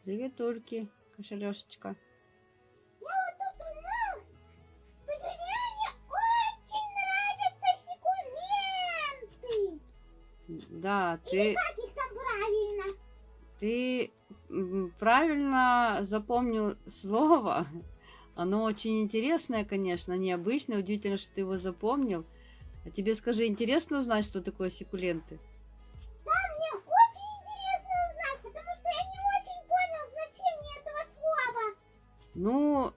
Привет, Ульки, кошелешечка. Я вот тут узнала, что Юлиане очень нравятся секунменты. Да, Или как их там правильно? ты правильно запомнил слово. Оно очень интересное, конечно, необычное. Удивительно, что ты его запомнил. А тебе, скажи, интересно узнать, что такое секуленты? Да, мне очень интересно узнать, потому что я не очень понял значение этого слова. Ну,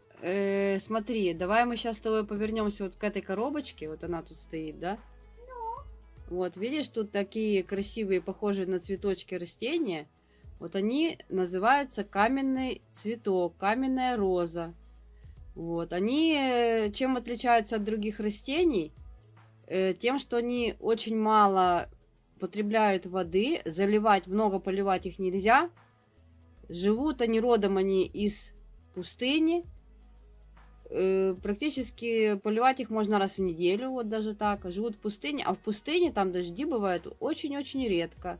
смотри, давай мы сейчас с тобой повернемся вот к этой коробочке. Вот она тут стоит, да? Ну, Вот, видишь, тут такие красивые, похожие на цветочки растения. Вот они называются каменный цветок, каменная роза. Вот, они чем отличаются от других растений? Тем, что они очень мало потребляют воды, заливать, много поливать их нельзя. Живут они из пустыни. Практически поливать их можно раз в неделю, вот даже так. Живут в пустыне, а в пустыне там дожди бывают очень-очень редко.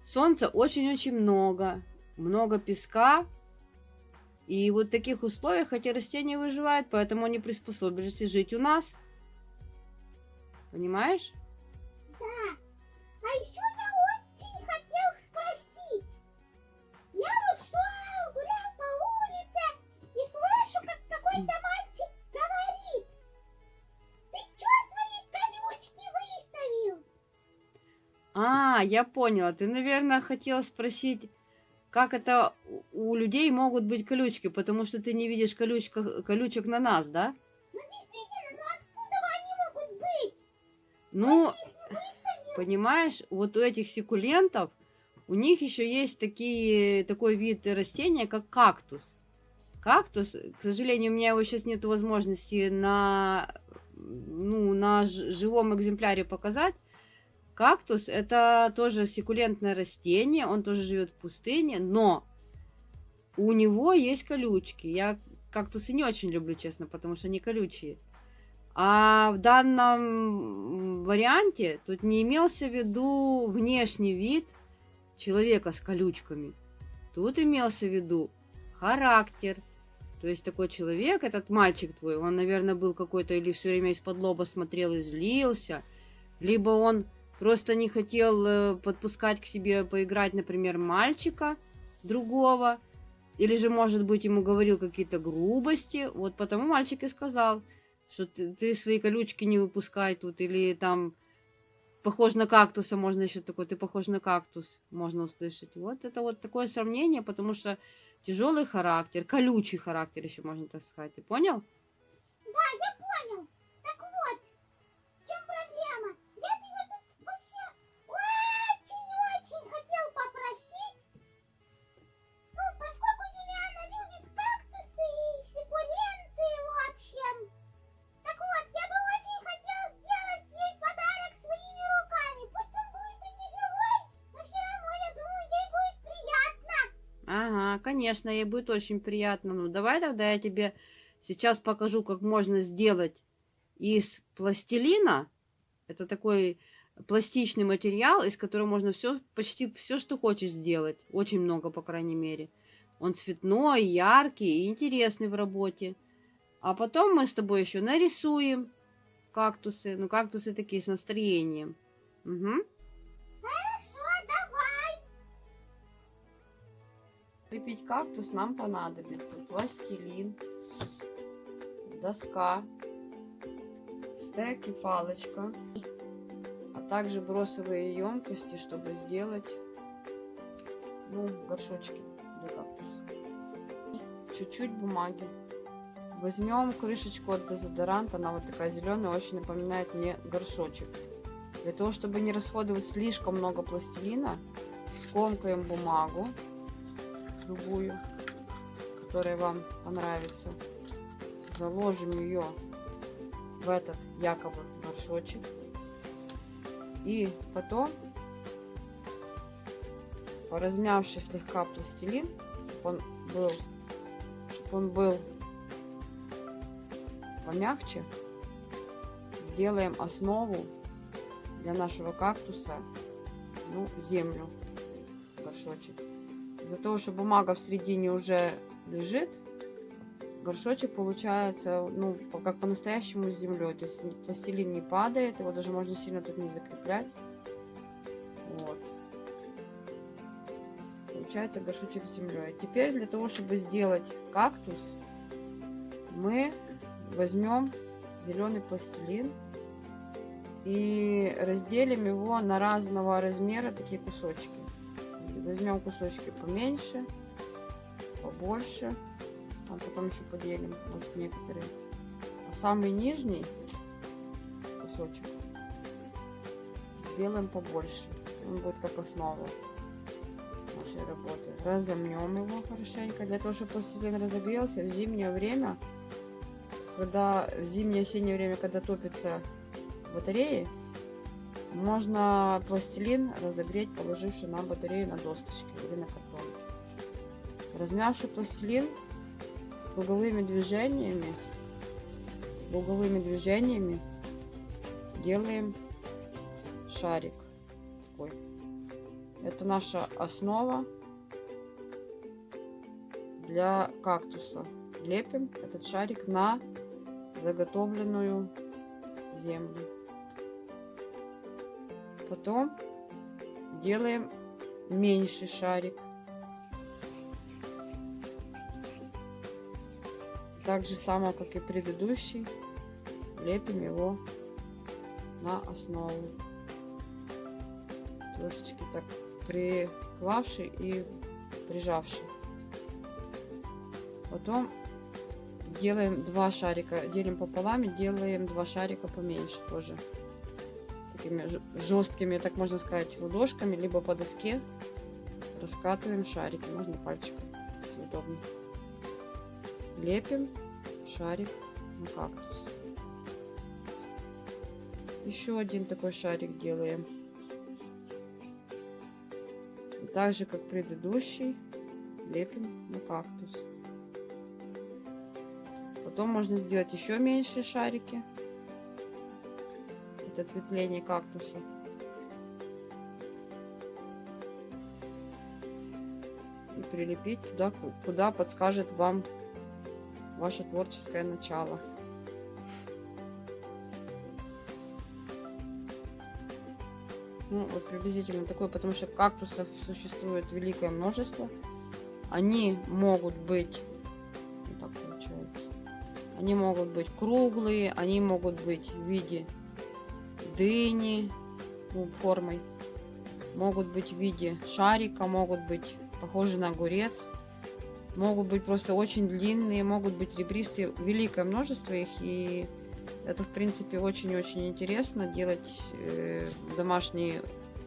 Солнца очень-очень много, много песка. И вот в таких условиях эти растения выживают, поэтому они приспособились жить у нас. Понимаешь? да. А еще я очень хотел спросить. Я вот шел, гулял по улице и слышу, как какой-то мальчик говорит. Ты чё свои колючки выставил? А, я поняла. Ты, наверное, хотела спросить, как это у людей могут быть колючки, потому что ты не видишь колючек на нас, да? Ну действительно, ну откуда они могут быть? Ну, Ты их не выставил? понимаешь, вот у этих секулентов, у них еще есть такой вид растения, как кактус. Кактус, к сожалению, у меня его сейчас нет возможности на живом экземпляре показать. Кактус это тоже секулентное растение, он тоже живет в пустыне, но у него есть колючки. Я кактусы не очень люблю, честно, потому что они колючие. А в данном варианте тут не имелся в виду внешний вид человека с колючками. Тут имелся в виду характер. То есть такой человек, этот мальчик твой, он, наверное, был какой-то или все время из-под лоба смотрел и злился, либо он просто не хотел подпускать к себе поиграть, например, мальчика другого, или же, может быть, ему говорил какие-то грубости. Вот потому мальчик и сказал, что ты свои колючки не выпускай тут, или там похож на кактуса, можно еще такой, ты похож на кактус, можно услышать. Вот это вот такое сравнение, потому что тяжелый характер, колючий характер еще можно так сказать. Ты понял? Да, я понял. Так вот, в чем проблема? Я тебя тут вообще очень-очень хотел попросить. Ну, поскольку Юлиана любит кактусы и секуленты, в общем. Так вот, я бы очень хотел сделать ей подарок своими руками. Пусть он будет и не живой, но все равно, я думаю, ей будет приятно. Ага, конечно, ей будет очень приятно. Ну, давай тогда я тебе сейчас покажу, как можно сделать из пластилина. Это такой пластичный материал, из которого можно почти все, что хочешь сделать. Очень много, по крайней мере. Он цветной, яркий и интересный в работе. А потом мы с тобой еще нарисуем кактусы. Ну, кактусы такие с настроением. Угу. Хорошо, давай. Лепить кактус нам понадобится пластилин, доска, стек и палочка, а также бросовые емкости, чтобы сделать горшочки для кактуса. И чуть-чуть бумаги. Возьмем крышечку от дезодоранта, она вот такая зеленая, очень напоминает мне горшочек. Для того, чтобы не расходовать слишком много пластилина, скомкаем бумагу, любую, которая вам понравится. Заложим ее в этот якобы горшочек. И потом, поразмявши слегка пластилин, чтобы он был помягче, сделаем основу для нашего кактуса, землю, горшочек. Из-за того, что бумага в середине уже лежит, горшочек получается, ну, как по-настоящему с землей. То есть пластилин не падает, его даже можно сильно тут не закреплять. Вот. Получается горшочек с землей. Теперь для того, чтобы сделать кактус, мы возьмем зеленый пластилин и разделим его на разного размера такие кусочки. Возьмем кусочки поменьше, побольше, там потом еще поделим, может, некоторые. А самый нижний кусочек сделаем побольше. Он будет как основа нашей работы. Разомнем его хорошенько. Для того, чтобы пластилин разогрелся в зимнее время, в зимнее-осеннее время, когда топятся батареи, можно пластилин разогреть, положивши на батарею на досточке или на картонке. Размявший пластилин круговыми движениями делаем шарик такой. Это наша основа для кактуса. Лепим этот шарик на заготовленную землю. Потом делаем меньший шарик. Так же само, как и предыдущий, лепим его на основу. Трошечки так приклавший и прижавший. Потом делаем два шарика, делим пополам и делаем два шарика поменьше тоже. Такими жесткими, так можно сказать, ладошками, либо по доске раскатываем шарики. Можно пальчиком, если удобно. Лепим шарик на кактус. Еще один такой шарик делаем. И так же, как предыдущий, лепим на кактус. Потом можно сделать еще меньшие шарики. Это ответвление кактуса. И прилепить туда, куда подскажет вам ваше творческое начало. Ну, вот приблизительно такое, потому что кактусов существует великое множество. Они могут быть, вот так получается, они могут быть круглые, они могут быть в виде дыни, ну, формой, могут быть в виде шарика, могут быть похожи на огурец, могут быть просто очень длинные, могут быть ребристые, великое множество их, и это, в принципе, очень-очень интересно делать домашние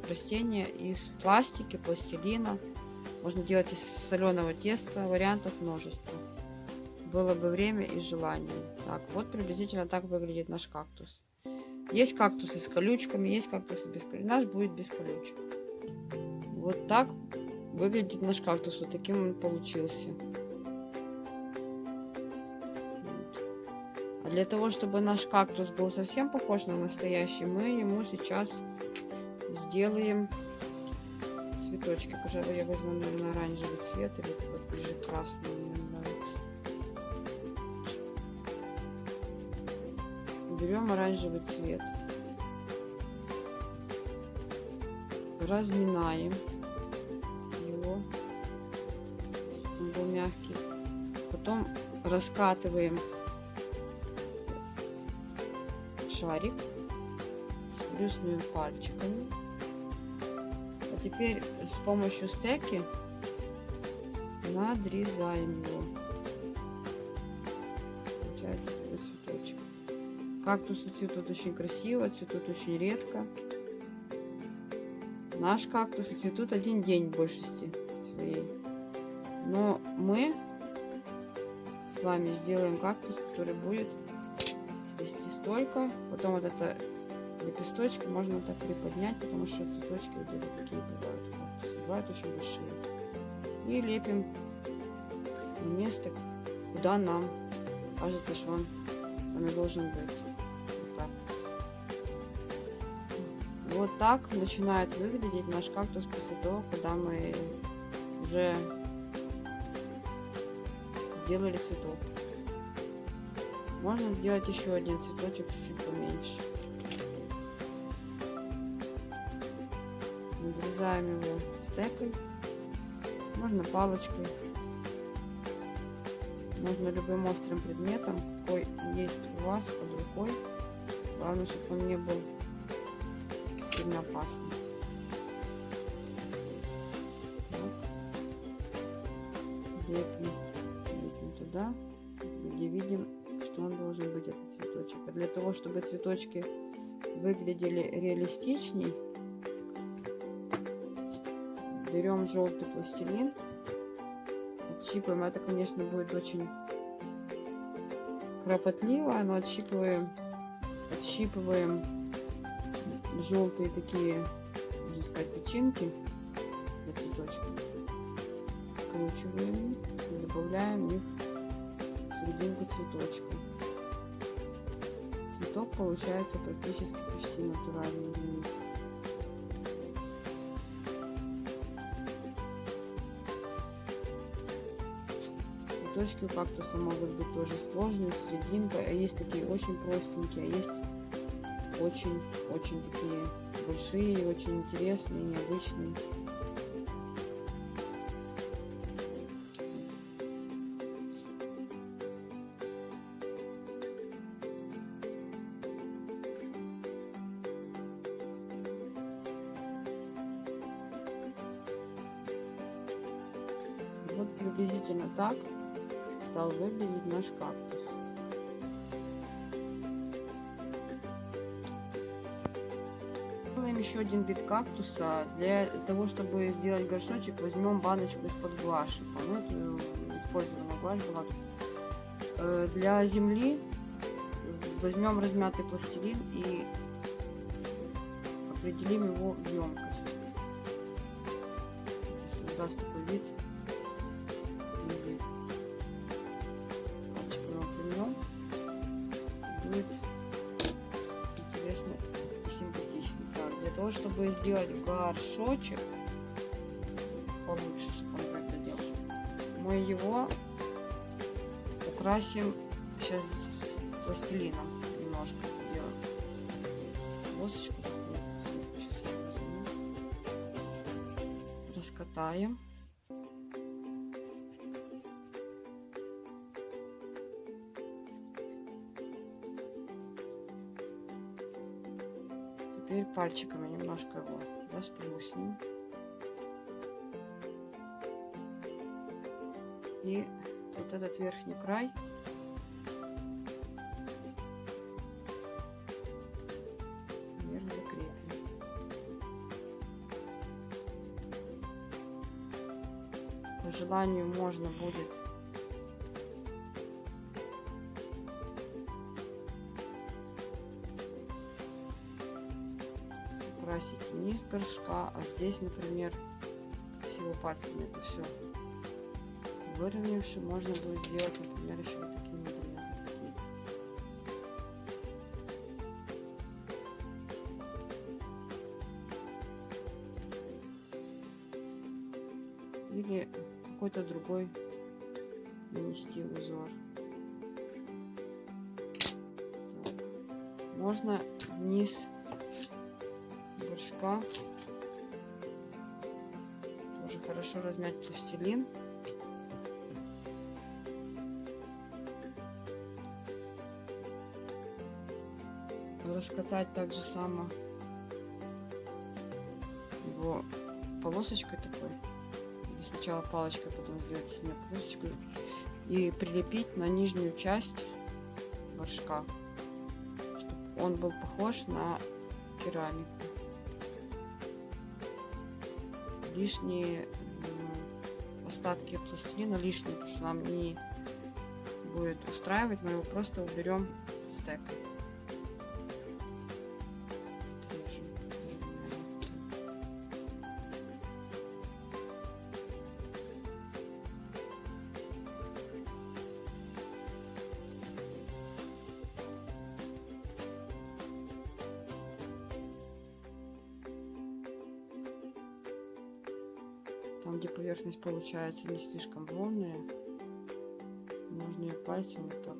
растения из пластики, пластилина. Можно делать из соленого теста, вариантов множество. Было бы время и желание. Так, вот приблизительно так выглядит наш кактус. Есть кактусы с колючками, есть кактусы без колючек. Наш будет без колючек. Вот так выглядит наш кактус. Вот таким он получился. А для того, чтобы наш кактус был совсем похож на настоящий, мы ему сейчас сделаем цветочки. Пожалуй, я возьму, наверное, оранжевый цвет или такой ближе красный, мне нравится. Берем оранжевый цвет, разминаем его, он был мягкий, потом раскатываем шарик, сплюснуем пальчиками. А теперь с помощью стеки надрезаем его. Получается такой цветочек. Кактусы цветут очень красиво, цветут очень редко. Наш кактус цветут один день в большести своей. Но мы с вами сделаем кактус, который будет цвести столько. Потом вот это лепесточки можно так приподнять, потому что цветочки вот где-то такие бывают. Кактусы бывают очень большие. И лепим на место, куда нам кажется, что он там и должен быть. Вот так начинает выглядеть наш кактус после того, когда мы уже уже сделали цветок. Можно сделать еще один цветочек чуть-чуть поменьше. Надрезаем его стекой, можно палочкой, можно любым острым предметом, какой есть у вас под рукой. Главное, чтобы он не был сильно опасный. Лепим туда, где видим, что он должен быть, этот цветочек. А для того, чтобы цветочки выглядели реалистичней, берем желтый пластилин, отщипываем. Это, конечно, будет очень кропотливо, но отщипываем желтые такие, можно сказать, тычинки для цветочка, скручиваем и добавляем их в серединку цветочка. Цветок получается практически почти натуральный. Цветочки у кактуса могут быть тоже сложные, с серединкой, а есть такие очень простенькие, а есть очень такие большие, очень интересные, необычные. Вот приблизительно так стал выглядеть наш кактус. Делаем еще один вид кактуса. Для того, чтобы сделать горшочек, возьмем баночку из-под гуаши. По-моему, это использованная гуашь была тут. Для земли возьмем размятый пластилин и определим его емкость. Это создаст такой вид. Будет интересно и симпатично. Так, для того, чтобы сделать горшочек получше, чтобы он выглядел, мы его украсим сейчас пластилином немножко делаем. Полосочку такую. Сейчас я возьму. Раскатаем. Теперь пальчиками немножко его расплюснем. И вот этот верхний край вверх закрепим. По желанию можно будет украсить низ горшка, а здесь, например, всего пальцами это все выровнявши, можно будет сделать, например, еще вот такие надрезы. Или какой-то другой нанести узор. Так. Можно вниз горшка тоже хорошо размять пластилин. Раскатать так же само его полосочкой такой. Или сначала палочкой, потом сделать из нее полосочку. И прилепить на нижнюю часть горшка, чтобы он был похож на керамику. Лишние остатки пластилина лишние, потому что нам не будет устраивать, мы его просто уберем стеком. Там, где поверхность получается не слишком ровная, можно ее пальцем вот так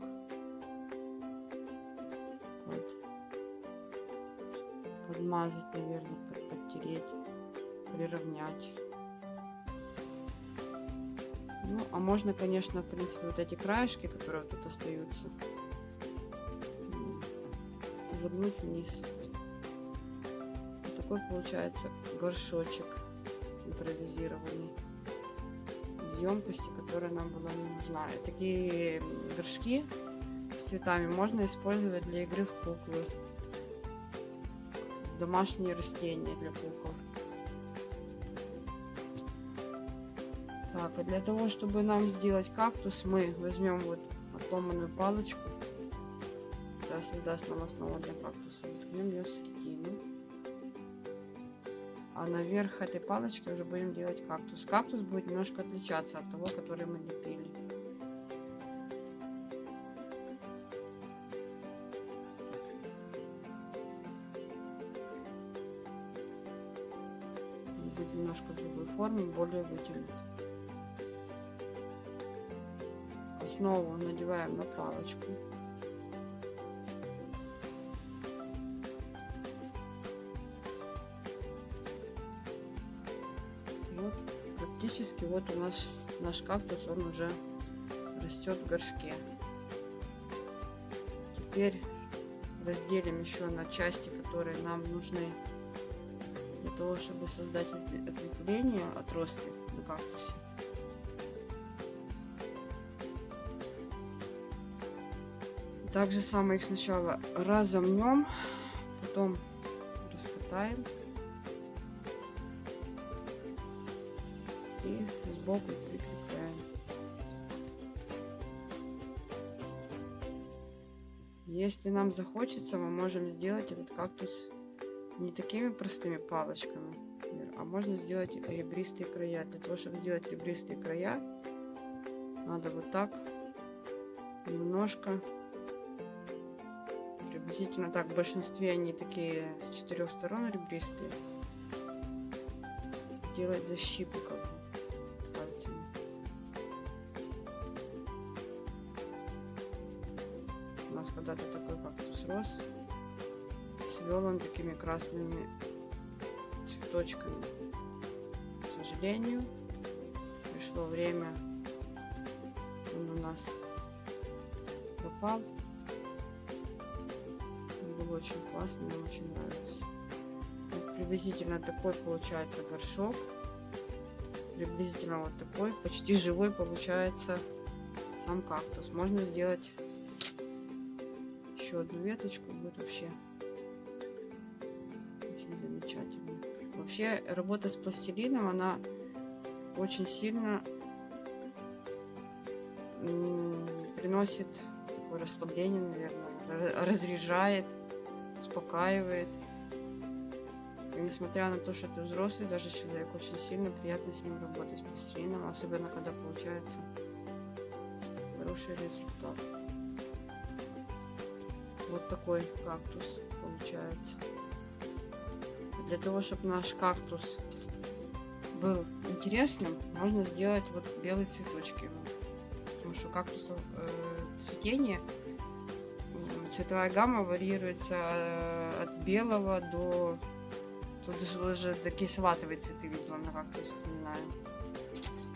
подмазать, наверное, подтереть, прировнять. Ну, а можно, конечно, в принципе, вот эти краешки, которые тут остаются, загнуть вниз. Вот такой получается горшочек импровизированный из емкости, которая нам была не нужна. И такие горшки с цветами можно использовать для игры в куклы. Домашние растения для кукол. Так, а для того, чтобы нам сделать кактус, мы возьмем вот отломанную палочку. Это создаст нам основу для кактуса. Воткнем ее в середину. А наверх этой палочки уже будем делать кактус. Кактус будет немножко отличаться от того, который мы лепили. Он будет немножко в другой форме, более вытянут. Основу надеваем на палочку. Вот, практически вот у нас наш кактус, он уже растет в горшке. Теперь разделим еще на части, которые нам нужны для того, чтобы создать ответвление, отростки на кактусе. Так же самое их сначала разомнем, потом раскатаем и сбоку прикрепляем. Если нам захочется, мы можем сделать этот кактус не такими простыми палочками, а можно сделать ребристые края. Для того, чтобы сделать ребристые края, надо вот так немножко, приблизительно так, в большинстве они такие с 4 сторон ребристые, делать защипы как бы пальцами. У нас когда-то такой кактус рос, цвел он такими красными цветочками. К сожалению, пришло время, он у нас пропал. Он был очень классный, мне очень нравится. Вот приблизительно такой получается горшок. Приблизительно вот такой, почти живой получается сам кактус. Можно сделать еще одну веточку, будет вообще очень замечательно. Вообще работа с пластилином, она очень сильно приносит такое расслабление, наверное, разряжает, успокаивает. И несмотря на то, что ты взрослый, даже человек, очень сильно приятно с ним работать, с пластилином, особенно когда получается хороший результат. Вот такой кактус получается. Для того, чтобы наш кактус был интересным, можно сделать вот белые цветочки. Потому что кактусов цветение, цветовая гамма варьируется от белого до... Тут уже такие салатовые цветы видела на кактусах, не знаю.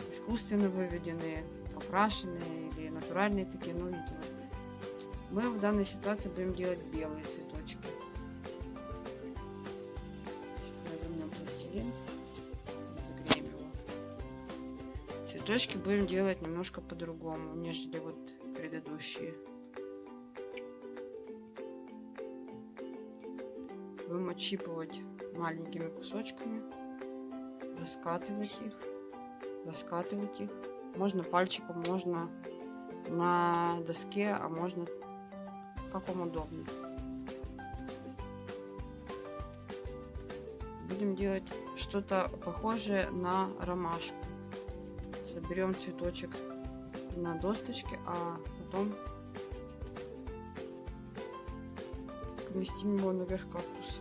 Искусственно выведенные, покрашенные или натуральные такие, ну видимо. Мы в данной ситуации будем делать белые цветочки. Сейчас разомнем пластилин, разогреем его. Цветочки будем делать немножко по-другому, нежели вот предыдущие. Будем отщипывать маленькими кусочками, раскатывать их. Можно пальчиком, можно на доске, а можно как вам удобно. Будем делать что-то похожее на ромашку. Соберем цветочек на досточке, а потом поместим его наверх кактуса.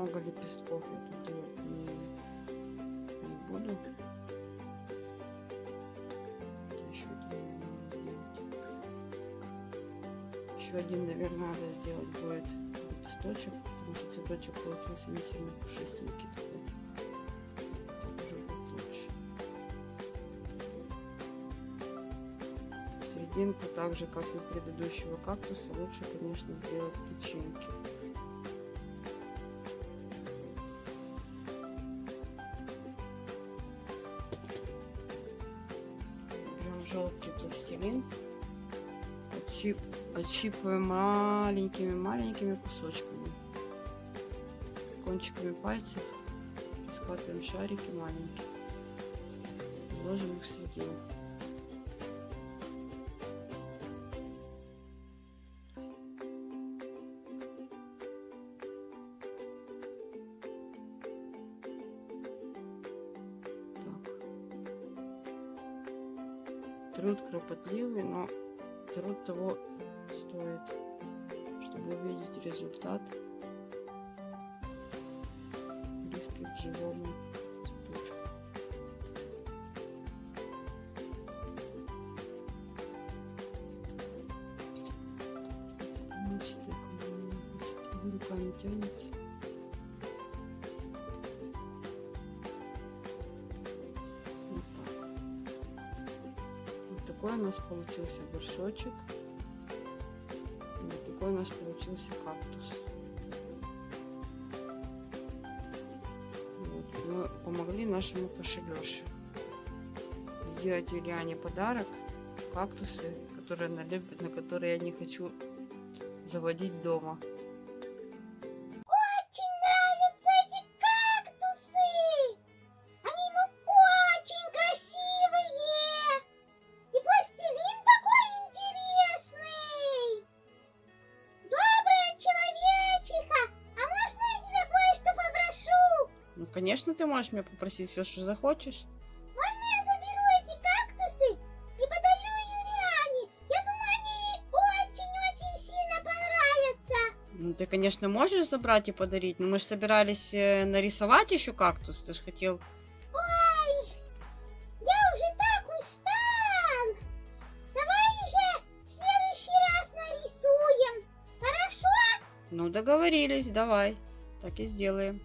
много лепестков я тут делать не буду. Еще один надо сделать. Еще один, наверное, надо сделать будет лепесточек, потому что цветочек получился не сильно пушистенький такой. Это уже будет лучше. Серединку, так же как и у предыдущего кактуса, лучше, конечно, сделать тычинки. Берем желтый пластилин, отщипываем маленькими кусочками, кончиками пальцев раскатываем шарики маленькие, ложим их в середину. Труд кропотливый, но труд того стоит, чтобы увидеть результат близкий к живому цветочку. Руками тянется. Такой у нас получился горшочек. Вот такой у нас получился кактус. Вот. Мы помогли нашему кошелёше сделать Юлиане подарок. Кактусы, которые она любит, но которые я не хочу заводить дома. Очень нравятся эти кактусы. Они, очень красивые. И пластилин такой интересный. Добрая человечиха, а можно я тебя кое-что попрошу? Ну, конечно, ты можешь меня попросить все, что захочешь. Можно я заберу эти кактусы и подарю Юлиане? Я думаю, они ей очень-очень сильно понравятся. Ну, ты, конечно, можешь забрать и подарить, но мы же собирались нарисовать еще кактус. Ты же хотел... Ой, я уже так устал. Давай уже в следующий раз нарисуем. Хорошо? Ну, договорились, давай. Так и сделаем.